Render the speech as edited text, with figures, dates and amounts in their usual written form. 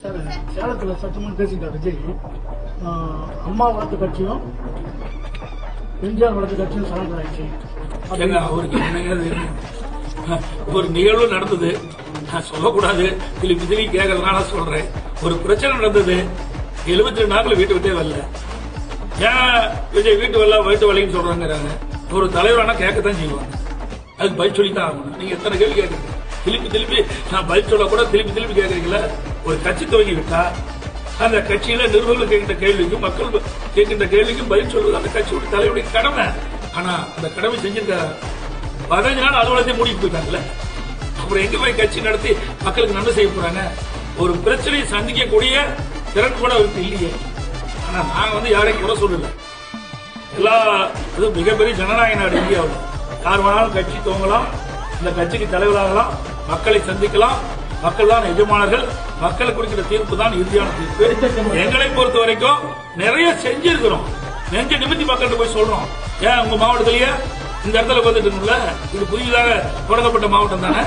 சேலத்துல சட்டமன்ற பேசிட்டார் விஜய். அம்மா வளர்த்த கட்சியும் எம்ஜிஆர் வளர்த்த கட்சியும் சரண்டர் ஆயிடுச்சு. அவருக்கு ஒரு நிகழ்வு நடந்தது, நான் சொல்லக்கூடாது, திருப்பி திருப்பி கேட்கறதுனால சொல்றேன். ஒரு பிரச்சனை நடந்தது, 72 நாட்கள் வீட்டு விட்டே வரல. ஏன் விஜய் வீட்டு வரல, வயிற்று வலின்னு சொல்றாங்க. ஒரு தலைவரானா கேட்கத்தான் செய்வாங்க, அதுக்கு பதில் சொல்லித்தான் ஆகணும். நீங்க எத்தனை கேள்வி கேட்கறீங்க, திருப்பி நான் பதில் சொல்ல கூட திருப்பி கேட்கறீங்களா? ஒரு கட்சி துவங்கி விட்டா அந்த கட்சியில நிர்வாகிகள் கேட்கின்ற கேள்விக்கும் மக்கள் கேட்கின்ற கேள்விக்கும் பதில் சொல்வது அந்த கட்சியோட தலைவருடைய கடமை. ஆனா அந்த கடமை செஞ்சிருக்க 15 நாள் அலுவலகத்தை மூடிட்டு போயிட்டாங்கல்ல, அப்புறம் எங்க போய் கட்சி நடத்தி மக்களுக்கு நன்மை செய்ய போறாங்க? ஒரு பிரச்சனையை சந்திக்கக்கூடிய திறன் கூட அவருக்கு இல்லையே. ஆனா நாங்க யாரையும் குறை சொல்லல. எல்லா மிகப்பெரிய ஜனநாயக நாடு இந்தியாவில், யார் வேணாலும் கட்சி துவங்கலாம், இந்த கட்சிக்கு தலைவராகலாம், மக்களை சந்திக்கலாம். மக்கள் தான் எஜமானர்கள், மக்களுக்கு கொடுக்கிற தீர்ப்பு தான் இறுதியான தீர்ப்பு. எங்களை பொறுத்த வரைக்கும் நிறைய செஞ்சிருக்கிறோம், நெஞ்ச நிமித்தி மக்கள்கிட்ட போய் சொல்றோம். ஏன் உங்க மாவட்டத்திலேயே இந்த இடத்துல வந்துட்டு இது புதிதாக தொடங்கப்பட்ட மாவட்டம் தானே,